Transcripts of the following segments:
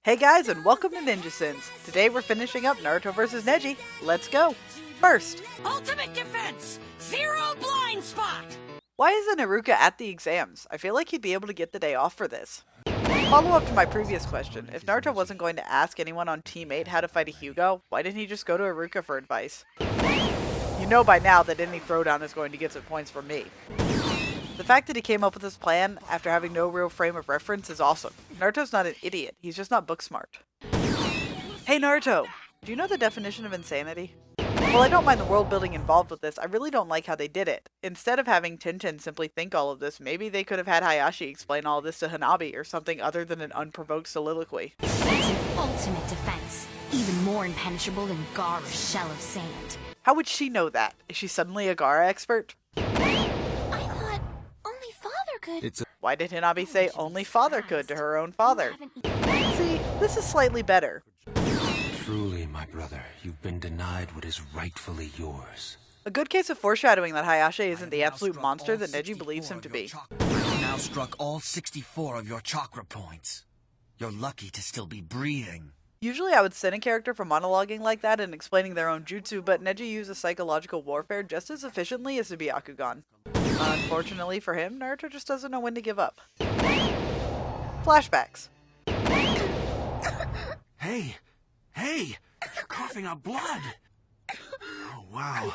Hey guys, and welcome to NinjaSins. Today we're finishing up Naruto vs. Neji. Let's go! First, Ultimate defense! Zero blind spot! why isn't Iruka at the exams? I feel like he'd be able to get the day off for this. Follow up to my previous question. If Naruto wasn't going to ask anyone on Team 8 how to fight a Hyuga, why didn't he just go to Iruka for advice? You know by now that any throwdown is going to get some points from me. The fact that he came up with this plan after having no real frame of reference is awesome. Naruto's not an idiot, he's just not book smart. Hey Naruto, do you know the definition of insanity? While I don't mind the world building involved with this, I really don't like how they did it. Instead of having Tenten simply think all of this, maybe they could have had Hayashi explain all of this to Hanabi or something other than an unprovoked soliloquy. It's an ultimate defense, even more impenetrable than Gaara's shell of sand. How would she know that? Is she suddenly a Gaara expert? I thought only father could. Why did Hanabi say only father could to her own father? See, this is slightly better. Truly, my brother, you've been denied what is rightfully yours. A good case of foreshadowing that Hayashi isn't the absolute monster that Neji believes him to be. I have now struck all 64 of your chakra points. You're lucky to still be breathing. Usually I would send a character for monologuing like that and explaining their own jutsu, but Neji uses psychological warfare just as efficiently as the Byakugan. Unfortunately for him, Naruto just doesn't know when to give up. Flashbacks. Hey! Hey! You're coughing up blood! Oh, wow.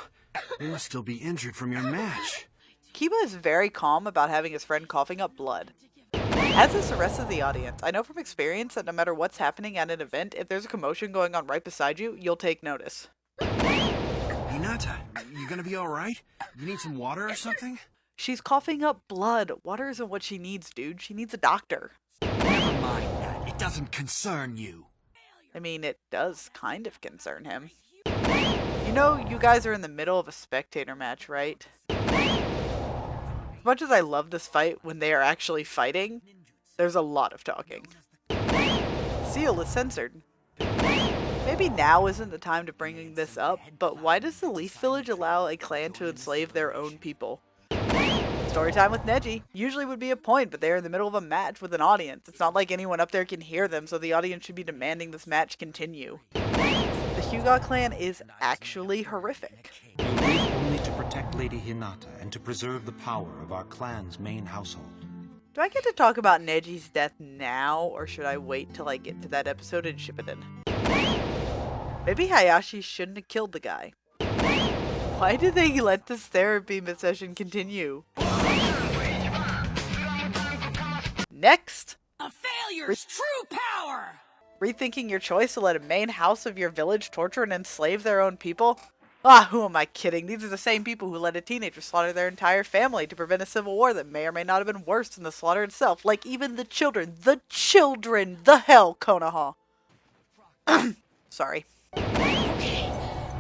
You must still be injured from your match. Kiba is very calm about having his friend coughing up blood. As is the rest of the audience, I know from experience that no matter what's happening at an event, if there's a commotion going on right beside you, you'll take notice. Hinata, you gonna be alright? You need some water or something? She's coughing up blood. Water isn't what she needs, dude. She needs a doctor. Never mind that. It doesn't concern you. I mean, it does kind of concern him. You know, you guys are in the middle of a spectator match, right? As much as I love this fight when they are actually fighting, there's a lot of talking. Seal is censored. Maybe now isn't the time to bring this up, but why does the Leaf Village allow a clan to enslave their own people? Storytime with Neji usually would be a point, but they're in the middle of a match with an audience. It's not like anyone up there can hear them, so the audience should be demanding this match continue. The Hyuga clan is actually horrific. We live only to protect Lady Hinata and to preserve the power of our clan's main household. Do I get to talk about Neji's death now, or should I wait till I get to that episode and ship it in? Maybe Hayashi shouldn't have killed the guy. Why did they let this therapy session continue? Next! A failure's true power! Rethinking your choice to let a main house of your village torture and enslave their own people? Ah, who am I kidding? These are the same people who let a teenager slaughter their entire family to prevent a civil war that may or may not have been worse than the slaughter itself. Like even the children! The hell, Konoha! Sorry. Okay,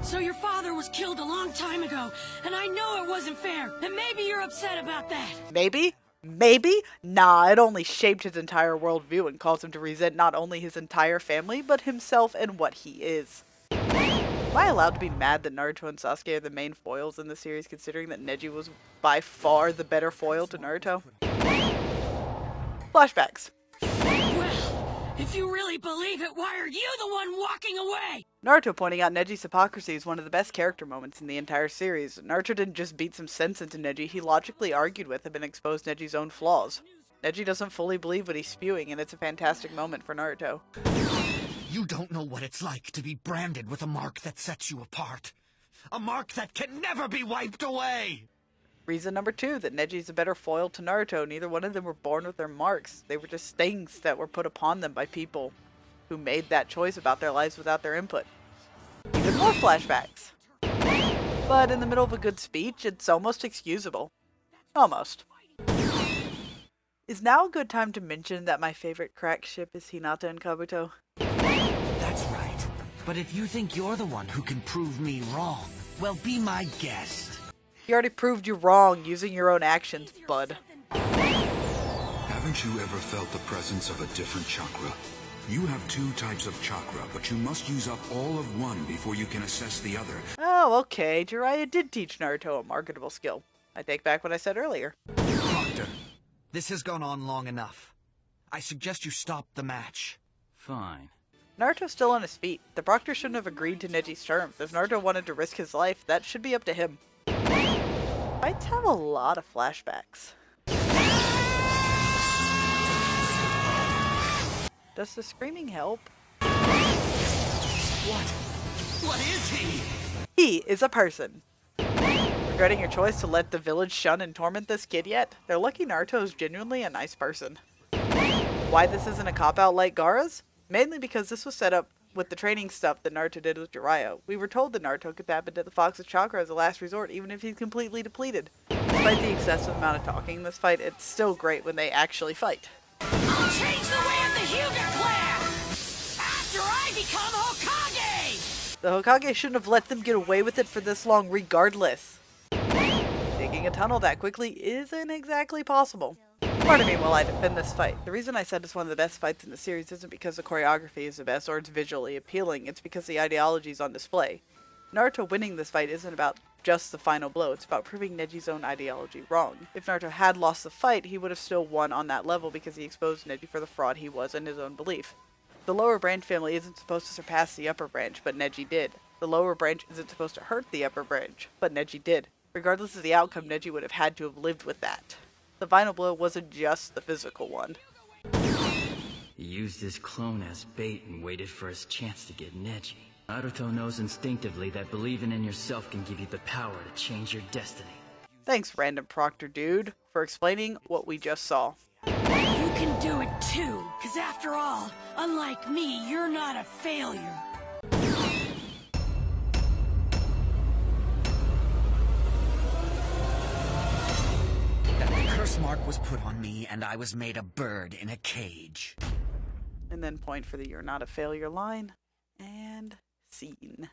so your father was killed a long time ago, and I know it wasn't fair, and maybe you're upset about that. Maybe? Maybe? Nah, it only shaped his entire worldview and caused him to resent not only his entire family, but himself and what he is. Am I allowed to be mad that Naruto and Sasuke are the main foils in the series, considering that Neji was by far the better foil to Naruto? Flashbacks. Well, if you really believe it, why are you the one walking away? Naruto pointing out Neji's hypocrisy is one of the best character moments in the entire series. Naruto didn't just beat some sense into Neji, he logically argued with him and exposed Neji's own flaws. Neji doesn't fully believe what he's spewing, and it's a fantastic moment for Naruto. You don't know what it's like to be branded with a mark that sets you apart. A mark that can never be wiped away! Reason number 2, that Neji's a better foil to Naruto. Neither one of them were born with their marks. They were just things that were put upon them by people who made that choice about their lives without their input. Even more flashbacks. But in the middle of a good speech, it's almost excusable. Almost. Is now a good time to mention that my favorite crack ship is Hinata and Kabuto? That's right. But if you think you're the one who can prove me wrong, well, be my guest. You already proved you wrong using your own actions, bud. Haven't you ever felt the presence of a different chakra? You have 2 types of chakra, but you must use up all of one before you can assess the other. Oh, okay. Jiraiya did teach Naruto a marketable skill. I take back what I said earlier. Doctor, this has gone on long enough. I suggest you stop the match. Fine. Naruto's still on his feet. The proctor shouldn't have agreed to Neji's terms. If Naruto wanted to risk his life, that should be up to him. Fights have a lot of flashbacks. Does the screaming help? What is he? He is a person. Regretting your choice to let the village shun and torment this kid yet? They're lucky Naruto is genuinely a nice person. Why this isn't a cop-out like Gaara's? Mainly because this was set up with the training stuff that Naruto did with Jiraiya. We were told that Naruto could tap into the Fox's chakra as a last resort, even if he's completely depleted. Despite the excessive amount of talking in this fight, it's still great when they actually fight. I'll change the way of the Hyuga clan! After I become Hokage! The Hokage shouldn't have let them get away with it for this long regardless. Digging a tunnel that quickly isn't exactly possible. Pardon me while I defend this fight. The reason I said it's one of the best fights in the series isn't because the choreography is the best or it's visually appealing, it's because the ideology is on display. Naruto winning this fight isn't about just the final blow, it's about proving Neji's own ideology wrong. If Naruto had lost the fight, he would have still won on that level because he exposed Neji for the fraud he was in his own belief. The lower branch family isn't supposed to surpass the upper branch, but Neji did. The lower branch isn't supposed to hurt the upper branch, but Neji did. Regardless of the outcome, Neji would have had to have lived with that. The final blow wasn't just the physical one. He used his clone as bait and waited for his chance to get Neji. Naruto knows instinctively that believing in yourself can give you the power to change your destiny. Thanks, random proctor dude, for explaining what we just saw. You can do it too, cause after all, unlike me, you're not a failure. That the curse mark was put on me and I was made a bird in a cage. And then point for the "you're not a failure" line, and scene.